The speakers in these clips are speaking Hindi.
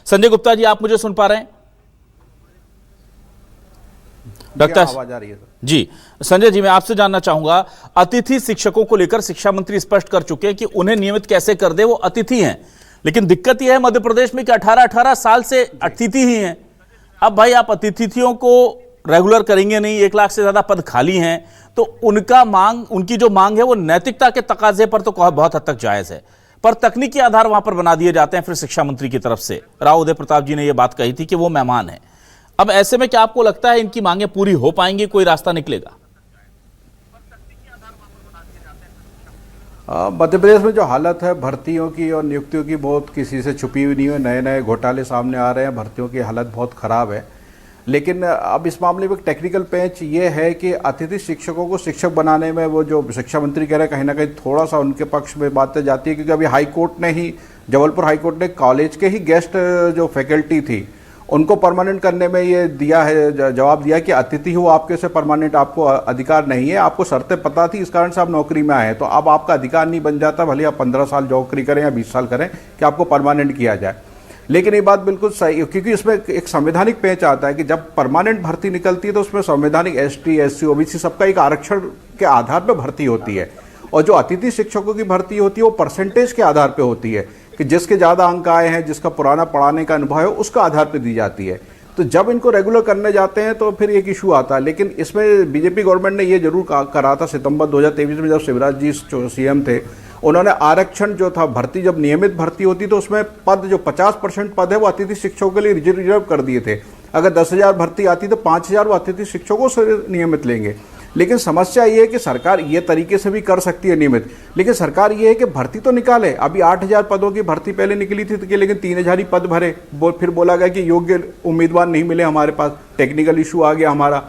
संजय गुप्ता जी, आप मुझे सुन पा रहे हैं? डॉक्टर आवाज आ रही है जी। संजय जी, मैं आपसे जानना चाहूंगा, अतिथि शिक्षकों को लेकर शिक्षा मंत्री स्पष्ट कर चुके हैं कि उन्हें नियमित कैसे कर दे, वो अतिथि हैं। लेकिन दिक्कत यह है मध्य प्रदेश में कि 18-18 साल से अतिथि ही हैं। अब भाई आप अतिथियों को रेगुलर करेंगे नहीं, 1 लाख से ज्यादा पद खाली हैं, तो उनकी जो मांग है वो नैतिकता के तकाजे पर तो बहुत हद तक जायज है, पर तकनीकी आधार वहां पर बना दिए जाते हैं फिर शिक्षा मंत्री की तरफ से। राव उदय प्रताप जी ने यह बात कही थी कि वो मेहमान है। अब ऐसे में क्या आपको लगता है इनकी मांगे पूरी हो पाएंगी, कोई रास्ता निकलेगा? मध्य प्रदेश में जो हालत है भर्तियों की और नियुक्तियों की, बहुत किसी से छुपी हुई नहीं है। नए नए घोटाले सामने आ रहे हैं, भर्तियों की हालत बहुत खराब है। लेकिन अब इस मामले में एक टेक्निकल पेंच ये है कि अतिथि शिक्षकों को शिक्षक बनाने में वो जो शिक्षा मंत्री कह रहे हैं, कहीं ना कहीं थोड़ा सा उनके पक्ष में बातें जाती है, क्योंकि अभी हाई कोर्ट ने ही, जबलपुर हाई कोर्ट ने कॉलेज के ही गेस्ट जो फैकल्टी थी उनको परमानेंट करने में ये दिया है, जवाब दिया कि अतिथि हो आपके से परमानेंट आपको अधिकार नहीं है। आपको शर्तें पता थी, इस कारण से आप नौकरी में आए, तो अब आपका अधिकार नहीं बन जाता, भले आप 15 साल नौकरी करें या 20 साल करें, कि आपको परमानेंट किया जाए। लेकिन ये बात बिल्कुल सही, क्योंकि इसमें एक संवैधानिक पेंच आता है कि जब परमानेंट भर्ती निकलती है तो उसमें संवैधानिक ST SC OBC सबका एक आरक्षण के आधार पर भर्ती होती है, और जो अतिथि शिक्षकों की भर्ती होती है वो परसेंटेज के आधार पर होती है कि जिसके ज़्यादा अंक आए हैं, जिसका पुराना पढ़ाने का अनुभव है, उसका आधार पर दी जाती है। तो जब इनको रेगुलर करने जाते हैं तो फिर एक इशू आता है। लेकिन इसमें बीजेपी गवर्नमेंट ने ये जरूर करा था सितंबर 2023 में, जब शिवराज जी CM थे, उन्होंने आरक्षण जो था, भर्ती जब नियमित भर्ती होती तो उसमें पद जो 50% पद है वो अतिथि शिक्षकों के लिए रिजर्व कर दिए थे। अगर 10,000 भर्ती आती तो 5,000 वो अतिथि शिक्षकों से नियमित लेंगे। लेकिन समस्या ये है कि सरकार ये तरीके से भी कर सकती है नियमित, लेकिन सरकार ये है कि भर्ती तो निकाले। अभी 8,000 पदों की भर्ती पहले निकली थी, लेकिन 3,000 ही पद भरे। फिर बोला गया कि योग्य उम्मीदवार नहीं मिले, हमारे पास टेक्निकल इशू आ गया हमारा।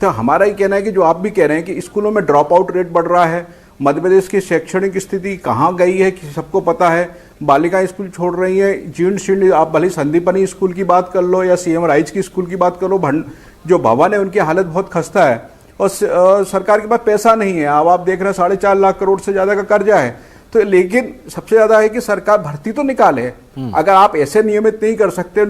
तो हमारा ही कहना है कि जो आप भी कह रहे हैं कि स्कूलों में ड्रॉप आउट रेट बढ़ रहा है, मध्य प्रदेश की शैक्षणिक स्थिति कहाँ गई है कि सबको पता है। बालिकाएं स्कूल छोड़ रही हैं, जीर्ण शीर्ण, आप भले संदीपनी स्कूल की बात कर लो या CM राइज की स्कूल की बात कर लो, जो भवन है उनकी हालत बहुत खस्ता है, और सरकार के पास पैसा नहीं है। अब आप देख रहे हैं 4.5 लाख करोड़ से ज्यादा का कर्जा है। तो लेकिन सबसे ज्यादा है कि सरकार भर्ती तो निकाले। अगर आप ऐसे नियमित नहीं कर सकते,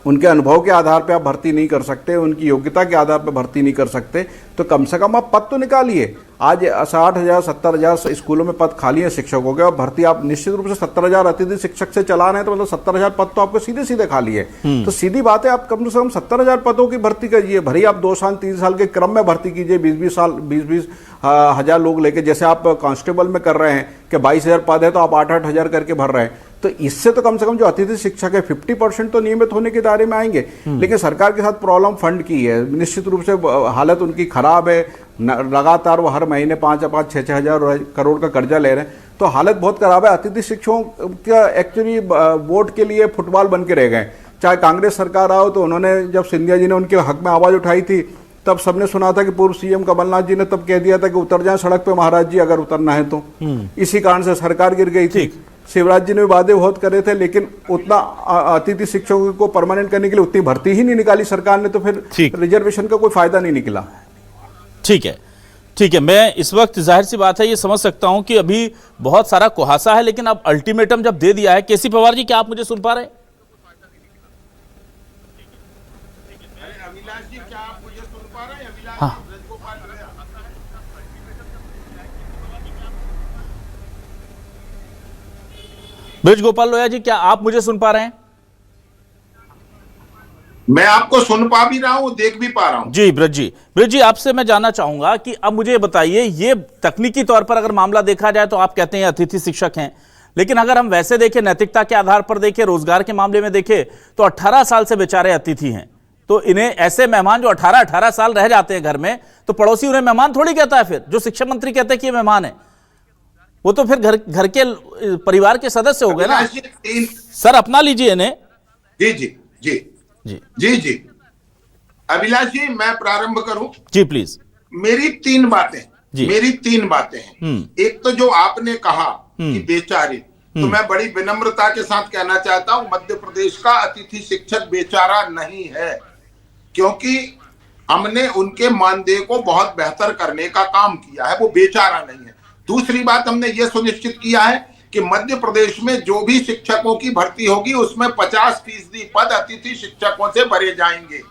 उनके अनुभव के आधार पे आप भर्ती नहीं कर सकते, उनकी योग्यता के आधार पे भर्ती नहीं कर सकते, तो कम से कम आप पद तो निकालिए। आज 60,000 70,000 स्कूलों में पद खाली है शिक्षकों के, और भर्ती आप निश्चित रूप से 70,000 अतिथि शिक्षक से चला रहे हैं, तो मतलब 70,000 पद तो आपको सीधे सीधे खाली है। तो सीधी बात है, आप कम से कम 70,000 पदों की भर्ती करिए। भरी आप 2 साल 3 साल के क्रम में भर्ती कीजिए, 20-20 हजार लोग लेके, जैसे आप कांस्टेबल में कर रहे हैं कि 22,000 पद है तो आप 8-8 हजार करके भर रहे हैं। तो इससे तो कम से कम जो अतिथि शिक्षक है 50% तो नियमित होने के दायरे में आएंगे। लेकिन सरकार के साथ प्रॉब्लम फंड की है, निश्चित रूप से हालत उनकी खराब है। लगातार वो हर महीने 5-5, 6-6 हजार करोड़ का कर्जा ले रहे हैं, तो हालत बहुत खराब है। अतिथि शिक्षकों का एक्चुअली वोट के लिए फुटबॉल बन के रह गए। चाहे कांग्रेस सरकार आओ, तो उन्होंने, जब सिंधिया जी ने उनके हक में आवाज उठाई थी, तब सबने सुना था कि पूर्व CM कमलनाथ जी ने तब कह दिया था कि उतर जाएं सड़क पे महाराज जी, अगर उतरना है तो। इसी कारण से सरकार गिर गई थी। शिवराज जी ने वादे बहुत करे थे, लेकिन उतना अतिथि शिक्षकों को परमानेंट करने के लिए उतनी भर्ती ही नहीं निकाली सरकार ने, तो फिर रिजर्वेशन का कोई फायदा नहीं निकला। ठीक है, मैं इस वक्त जाहिर सी बात है ये समझ सकता हूं कि अभी बहुत सारा कुहासा है, लेकिन अब अल्टीमेटम जब दे दिया है। केसी पवार जी, क्या आप मुझे सुन पा रहे हैं? हाँ, ब्रज गोपाल लोया जी, क्या आप मुझे सुन पा रहे हैं? मैं आपको सुन पा भी रहा हूं, देख भी पा रहा हूं। जी ब्रज जी, आपसे मैं जानना चाहूंगा कि अब मुझे बताइए, ये तकनीकी तौर पर अगर मामला देखा जाए तो आप कहते हैं अतिथि शिक्षक हैं, लेकिन अगर हम वैसे देखें, नैतिकता के आधार पर देखें, रोजगार के मामले में देखें, तो 18 साल से बेचारे अतिथि हैं। तो इन्हें ऐसे मेहमान जो 18-18 साल रह जाते हैं घर में, तो पड़ोसी उन्हें मेहमान थोड़ी कहता है। फिर जो शिक्षा मंत्री कहते हैं कि ये मेहमान है, वो तो फिर घर के परिवार के सदस्य हो गए ना। सर अपना लीजिए इन्हें। जी अभिलाष जी, मैं प्रारंभ करूं? जी प्लीज। मेरी 3 बातें हैं। एक तो जो आपने कहा कि बेचारे, तो मैं बड़ी विनम्रता के साथ कहना चाहता हूं, मध्य प्रदेश का अतिथि शिक्षक बेचारा नहीं है, क्योंकि हमने उनके मानदेय को बहुत बेहतर करने का काम किया है, वो बेचारा नहीं है। दूसरी बात, हमने ये सुनिश्चित किया है कि मध्य प्रदेश में जो भी शिक्षकों की भर्ती होगी उसमें 50% पद अतिथि शिक्षकों से भरे जाएंगे।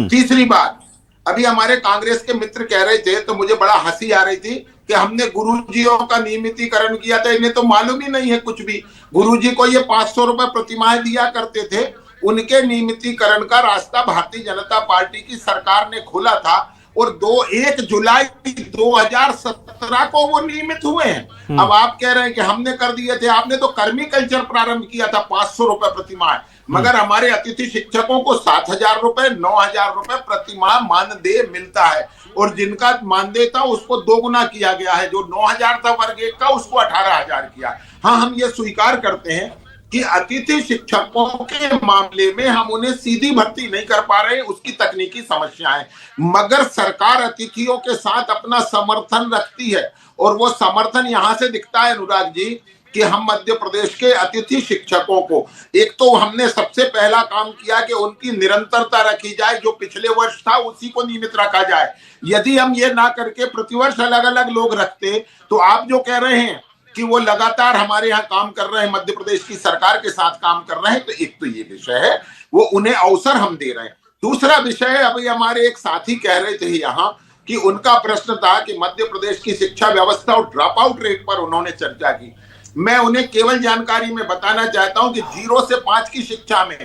तीसरी बात, अभी हमारे कांग्रेस के मित्र कह रहे थे तो मुझे बड़ा हंसी आ रही थी कि हमने गुरुजियों का नियमितीकरण किया था। इन्हें तो मालूम ही नहीं है कुछ भी। गुरुजी को ये 500 रुपए प्रतिमाह दिया करते थे। उनके नियमितीकरण का रास्ता भारतीय जनता पार्टी की सरकार ने खोला था और 1 जुलाई 2017 को वो नियमित हुए हैं। अब आप कह रहे हैं कि हमने कर दिए थे। आपने तो कर्मी कल्चर प्रारंभ किया था 500 रुपए प्रतिमाह, मगर हमारे अतिथि शिक्षकों को 7,000 रुपए 9,000 रुपए प्रतिमाह मानदेय मिलता है और जिनका मानदेय था उसको 2 गुना किया गया है। जो 9,000 था वर्ग 1 का उसको 18,000 किया। हाँ, हम ये स्वीकार करते हैं कि अतिथि शिक्षकों के मामले में हम उन्हें सीधी भर्ती नहीं कर पा रहे, उसकी तकनीकी समस्याएं, मगर सरकार अतिथियों के साथ अपना समर्थन रखती है और वो समर्थन यहां से दिखता है अनुराग जी कि हम मध्य प्रदेश के अतिथि शिक्षकों को, एक तो हमने सबसे पहला काम किया कि उनकी निरंतरता रखी जाए। जो पिछले वर्ष था उसी को नियमित रखा जाए। यदि हम ये ना करके प्रतिवर्ष अलग अलग लोग रखते तो आप जो कह रहे हैं कि वो लगातार हमारे यहाँ काम कर रहे हैं, मध्य प्रदेश की सरकार के साथ काम कर रहे हैं, तो एक तो ये विषय है, वो उन्हें अवसर हम दे रहे हैं। दूसरा विषय है, अभी हमारे एक साथी कह रहे थे यहाँ कि उनका प्रश्न था कि मध्य प्रदेश की शिक्षा व्यवस्था और ड्रॉप आउट रेट पर उन्होंने चर्चा की। मैं उन्हें केवल जानकारी में बताना चाहता हूं कि 0 से 5 की शिक्षा में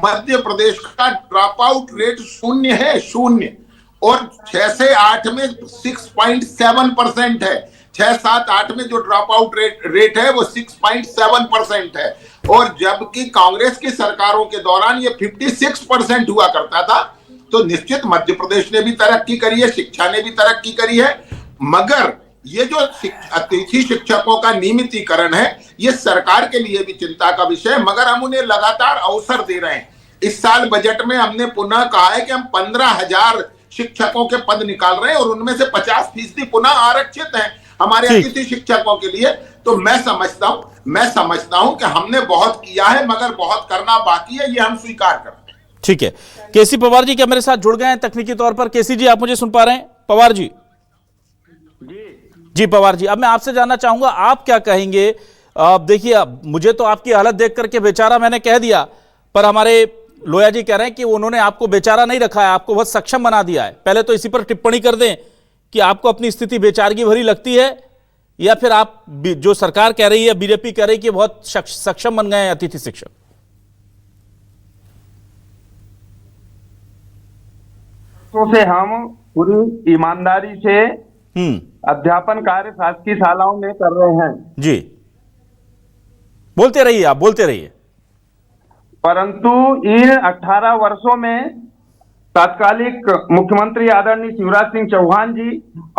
मध्य प्रदेश का ड्रॉप आउट रेट 0 है, 0, और 6 से 8 में 6.7% है। 6, 7, 8 में जो ड्रॉप आउट रेट है वो 6.7% है, और जबकि कांग्रेस की सरकारों के दौरान ये 56% हुआ करता था। तो निश्चित मध्य प्रदेश ने भी तरक्की करी है, शिक्षा ने भी तरक्की करी है, मगर ये जो अतिथि शिक्षकों का नियमितीकरण है ये सरकार के लिए भी चिंता का विषय है, मगर हम उन्हें लगातार अवसर दे रहे हैं। इस साल बजट में हमने पुनः कहा है कि हम 15,000 शिक्षकों के पद निकाल रहे हैं और उनमें से 50% पुनः आरक्षित हैं हमारे अतिथि शिक्षकों के लिए। तो मैं समझता हूं कि हमने बहुत किया है, मगर बहुत करना बाकी है, ये हम स्वीकार करते हैं। ठीक है, केसी पवार जी क्या मेरे साथ जुड़ गए हैं तकनीकी तौर पर? केसी जी, आप मुझे सुन पा रहे हैं? पवार जी जी पवार जी, अब मैं आपसे जानना चाहूंगा आप क्या कहेंगे। देखिए, मुझे तो आपकी हालत देख करके बेचारा मैंने कह दिया, पर हमारे लोया जी कह रहे हैं कि उन्होंने आपको बेचारा नहीं रखा है, आपको बहुत सक्षम बना दिया है। पहले तो इसी पर टिप्पणी कर दें कि आपको अपनी स्थिति बेचारगी भरी लगती है, या फिर आप जो सरकार कह रही है, बीजेपी कह रही है कि बहुत सक्षम बन गए हैं अतिथि शिक्षक? तो से हम पूरी ईमानदारी से अध्यापन कार्य शासकीय शालाओं में कर रहे हैं। जी, बोलते रहिए, आप बोलते रहिए। परंतु इन 18 वर्षों में तात्कालिक मुख्यमंत्री आदरणीय शिवराज सिंह चौहान जी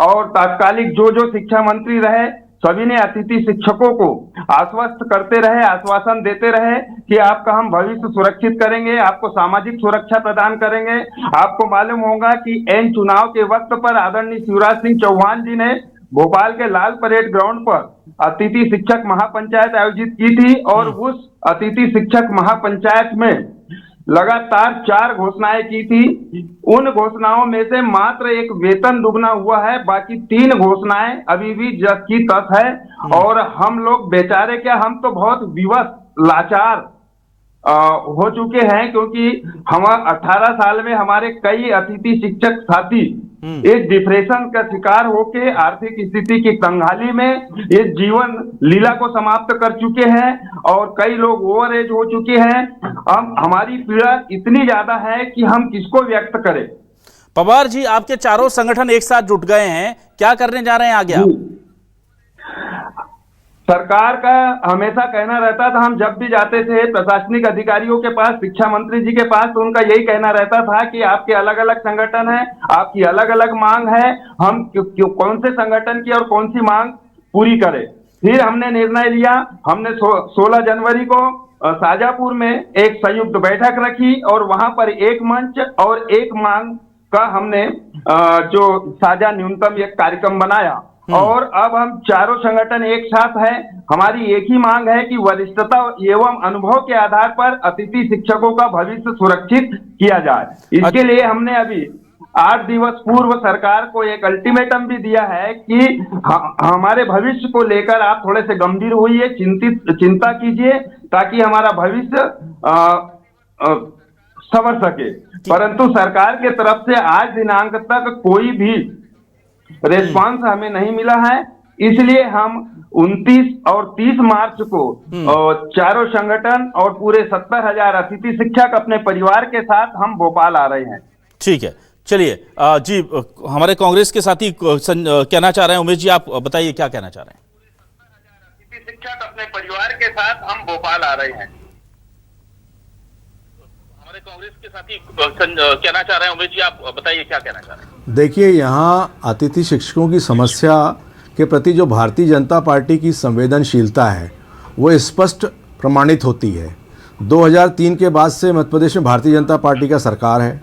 और तात्कालिक जो शिक्षा मंत्री रहे, सभी ने अतिथि शिक्षकों को आश्वस्त करते रहे, आश्वासन देते रहे कि आपका हम भविष्य सुरक्षित करेंगे, आपको सामाजिक सुरक्षा प्रदान करेंगे। आपको मालूम होगा कि एन चुनाव के वक्त पर आदरणीय शिवराज सिंह चौहान जी ने भोपाल के लाल परेड ग्राउंड पर अतिथि शिक्षक महापंचायत आयोजित की थी, और उस अतिथि शिक्षक महापंचायत में लगातार 4 घोषणाएं की थी। उन घोषणाओं में से मात्र एक वेतन दुगना हुआ है, बाकी 3 घोषणाएं अभी भी जस की तस है। और हम लोग बेचारे क्या, हम तो बहुत विवश लाचार हो चुके हैं, क्योंकि हम 18 साल में हमारे कई अतिथि शिक्षक साथी एक डिप्रेशन का शिकार होके आर्थिक स्थिति की कंगाली में इस जीवन लीला को समाप्त कर चुके हैं, और कई लोग ओवर एज हो चुके हैं। हमारी पीड़ा इतनी ज्यादा है कि हम किसको व्यक्त करें। पवार जी, आपके चारों संगठन एक साथ जुट गए हैं, क्या करने जा रहे हैं आगे आप? सरकार का हमेशा कहना रहता था, हम जब भी जाते थे प्रशासनिक अधिकारियों के पास, शिक्षा मंत्री जी के पास, तो उनका यही कहना रहता था कि आपके अलग अलग संगठन हैं, आपकी अलग अलग मांग है, हम कौन से संगठन की और कौन सी मांग पूरी करें। फिर हमने निर्णय लिया, हमने 16 जनवरी को शाजापुर में एक संयुक्त बैठक रखी और वहां पर एक मंच और एक मांग का हमने जो साझा न्यूनतम एक कार्यक्रम बनाया, और अब हम चारों संगठन एक साथ हैं। हमारी एक ही मांग है कि वरिष्ठता एवं अनुभव के आधार पर अतिथि शिक्षकों का भविष्य सुरक्षित किया जाए। इसके लिए हमने अभी 8 दिवस पूर्व सरकार को एक अल्टीमेटम भी दिया है कि हमारे भविष्य को लेकर आप थोड़े से गंभीर होइए, चिंता कीजिए ताकि हमारा भविष्य संवर सके। परंतु सरकार के तरफ से आज दिनांक तक कोई भी रेस्पॉन्स हमें नहीं मिला है। इसलिए हम 29 और 30 मार्च को चारों संगठन और पूरे 70,000 अतिथि शिक्षक अपने परिवार के साथ हम भोपाल आ रहे हैं। ठीक है, चलिए जी, हमारे कांग्रेस के साथी कहना चाह रहे हैं। उमेश जी, आप बताइए क्या कहना चाह रहे हैं। 70,000 अतिथि शिक्षक अपने परिवार के साथ हम भोपाल आ रहे हैं। हमारे कांग्रेस के साथी कहना चाह रहे हैं। उमेश जी, आप बताइए क्या कहना चाह रहे हैं। देखिए, यहाँ अतिथि शिक्षकों की समस्या के प्रति जो भारतीय जनता पार्टी की संवेदनशीलता है वो स्पष्ट प्रमाणित होती है। 2003 के बाद से मध्य प्रदेश में भारतीय जनता पार्टी का सरकार है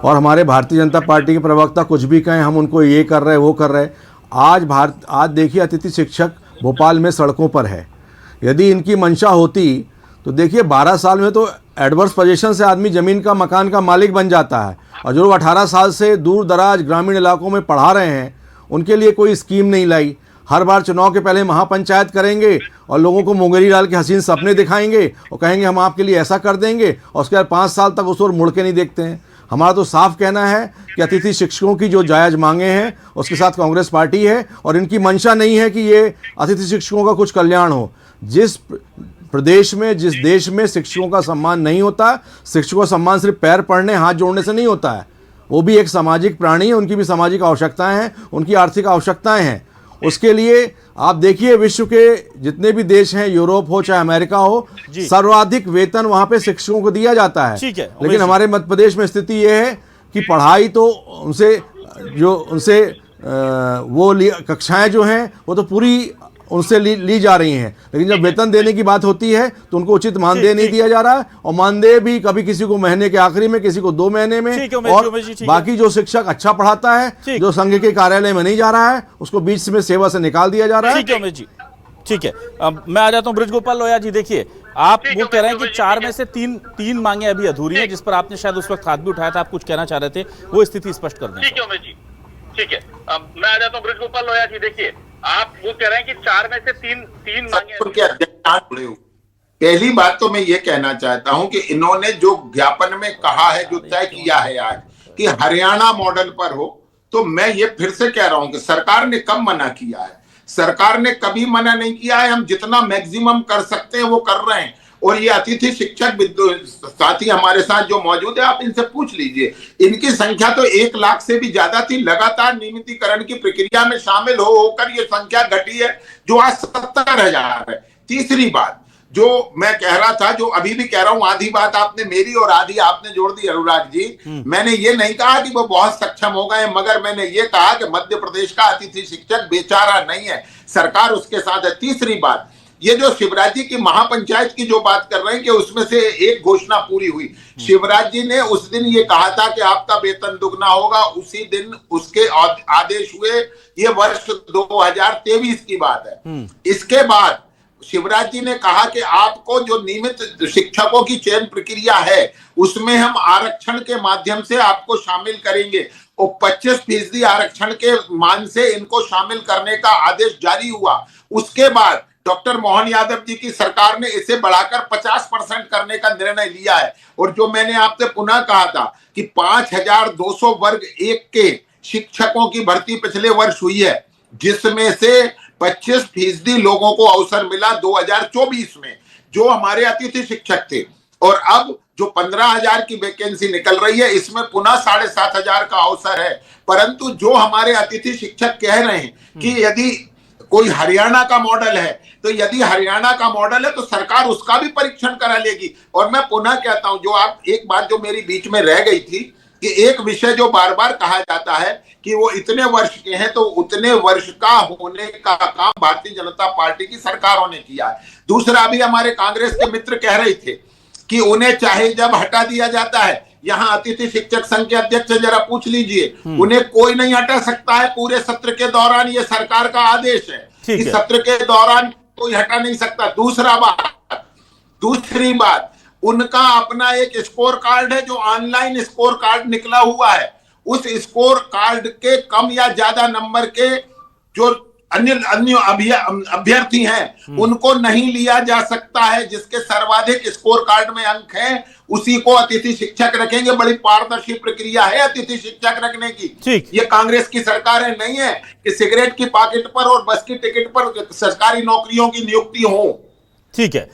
और हमारे भारतीय जनता पार्टी के प्रवक्ता कुछ भी कहें, हम उनको ये कर रहे हैं वो कर रहे हैं। आज देखिए, अतिथि शिक्षक भोपाल में सड़कों पर है। यदि इनकी मंशा होती तो देखिए 12 साल में तो एडवर्स पोजीशन से आदमी ज़मीन का मकान का मालिक बन जाता है। और जो 18 साल से दूर दराज ग्रामीण इलाकों में पढ़ा रहे हैं उनके लिए कोई स्कीम नहीं लाई। हर बार चुनाव के पहले महापंचायत करेंगे और लोगों को मुंगेरी डाल के हसीन सपने दिखाएंगे और कहेंगे हम आपके लिए ऐसा कर देंगे, और उसके बाद 5 साल तक उस ओर मुड़ के नहीं देखते हैं। हमारा तो साफ कहना है कि अतिथि शिक्षकों की जो जायज़ मांगे हैं उसके साथ कांग्रेस पार्टी है और इनकी मंशा नहीं है कि ये अतिथि शिक्षकों का कुछ कल्याण हो। जिस प्रदेश में, जिस देश में शिक्षकों का सम्मान नहीं होता, शिक्षकों का सम्मान सिर्फ पैर पड़ने हाथ जोड़ने से नहीं होता है। वो भी एक सामाजिक प्राणी है, उनकी भी सामाजिक आवश्यकताएं हैं, उनकी आर्थिक आवश्यकताएं हैं। उसके लिए आप देखिए विश्व के जितने भी देश हैं, यूरोप हो चाहे अमेरिका हो, सर्वाधिक वेतन वहां पे शिक्षकों को दिया जाता है। लेकिन हमारे मध्य प्रदेश में स्थिति ये है कि पढ़ाई तो उनसे वो कक्षाएं जो हैं वो तो पूरी उनसे ली जा रही हैं, लेकिन जब वेतन देने की बात होती है तो उनको उचित मानदेय नहीं दिया जा रहा है। और मानदेय भी कभी किसी को महीने के आखिरी में, किसी को 2 महीने में, और बाकी जो शिक्षक अच्छा पढ़ाता है, जो संघ के कार्यालय में नहीं जा रहा है, उसको बीच में सेवा से निकाल दिया जा रहा है। ठीक है उमेश जी, ठीक है। मैं आ जाता हूं ब्रज गोपाल लोया जी। देखिए, आप वो कह रहे हैं कि 4 में से 3 मांगे अभी अधूरी हैं, जिस पर आपने शायद उस वक्त हाथ भी उठाया था। आप कुछ कहना चाह रहे थे, वो स्थिति स्पष्ट कर दें। ठीक है उमेश जी, ठीक है। मैं आ जाता हूं ब्रज गोपाल लोया जी। देखिए, आप वो कह रहे हैं कि 4 में से 3 मांगे उनके अध्यक्ष जुड़े हुए। पहली बात तो मैं ये कहना चाहता हूं कि इन्होंने जो ज्ञापन में कहा है, जो तय किया है आज कि हरियाणा मॉडल पर हो, तो मैं ये फिर से कह रहा हूं कि सरकार ने कब मना किया है? सरकार ने कभी मना नहीं किया है। हम जितना मैक्सिमम कर सकते हैं वो कर रहे हैं। और ये अतिथि शिक्षक साथी हमारे साथ जो मौजूद है, आप इनसे पूछ लीजिए, इनकी संख्या तो 1 लाख से भी ज्यादा थी। लगातार नियमितीकरण की प्रक्रिया में शामिल होकर ये संख्या घटी है, जो आज 70,000 है। तीसरी बात जो मैं कह रहा था, जो अभी भी कह रहा हूं, आधी बात आपने मेरी और आधी आपने जोड़ दी अनुराग जी। मैंने ये नहीं कहा कि वो बहुत सक्षम हो गए, मगर मैंने ये कहा कि मध्य प्रदेश का अतिथि शिक्षक बेचारा नहीं है, सरकार उसके साथ है। तीसरी बात, ये जो शिवराज जी की महापंचायत की जो बात कर रहे हैं कि उसमें से एक घोषणा पूरी हुई। शिवराज जी ने उस दिन ये कहा था कि आपका वेतन दुगना होगा, उसी दिन उसके आदेश हुए। ये वर्ष 2023 की बात है। इसके बाद शिवराज जी ने कहा कि आपको जो नियमित शिक्षकों की चयन प्रक्रिया है उसमें हम आरक्षण के माध्यम से आपको शामिल करेंगे, और 25% आरक्षण के मान से इनको शामिल करने का आदेश जारी हुआ। उसके बाद डॉक्टर मोहन यादव जी की सरकार ने इसे बढ़ाकर 50% करने का निर्णय लिया है। और जो मैंने आपसे पुनः कहा था कि 5,200 वर्ग 1 के शिक्षकों की भर्ती पिछले वर्ष हुई है, जिसमें से 25% लोगों को अवसर मिला 2024 में, जो हमारे अतिथि शिक्षक थे। और अब जो 15,000 की वैकेंसी निकल रही है, इसमें पुनः 7,500 का अवसर है। परंतु जो हमारे अतिथि शिक्षक कह रहे हैं कि यदि कोई हरियाणा का मॉडल है, तो यदि हरियाणा का मॉडल है तो सरकार उसका भी परीक्षण करा लेगी। और मैं पुनः कहता हूं, जो आप एक बात जो मेरी बीच में रह गई थी कि एक विषय जो बार बार कहा जाता है कि वो इतने वर्ष के हैं, तो उतने वर्ष का होने का काम भारतीय जनता पार्टी की सरकारों ने किया है। दूसरा, भी हमारे कांग्रेस के मित्र कह रहे थे कि उन्हें चाहे जब हटा दिया जाता है, यहाँ अतिथि शिक्षक संघ के अध्यक्ष से जरा पूछ लीजिए, उन्हें कोई नहीं हटा सकता है पूरे सत्र के दौरान। ये सरकार का आदेश है कि सत्र के दौरान कोई हटा नहीं सकता। दूसरी बात, उनका अपना एक स्कोर कार्ड है जो ऑनलाइन स्कोर कार्ड निकला हुआ है, उस स्कोर कार्ड के कम या ज्यादा नंबर के जो अन्य अभ्यर्थी हैं उनको नहीं लिया जा सकता है। जिसके सर्वाधिक स्कोर कार्ड में अंक हैं उसी को अतिथि शिक्षक रखेंगे। बड़ी पारदर्शी प्रक्रिया है अतिथि शिक्षक रखने की। ठीक। ये कांग्रेस की सरकारें नहीं है कि सिगरेट की पॉकेट पर और बस की टिकट पर सरकारी नौकरियों की नियुक्ति हो। ठीक है।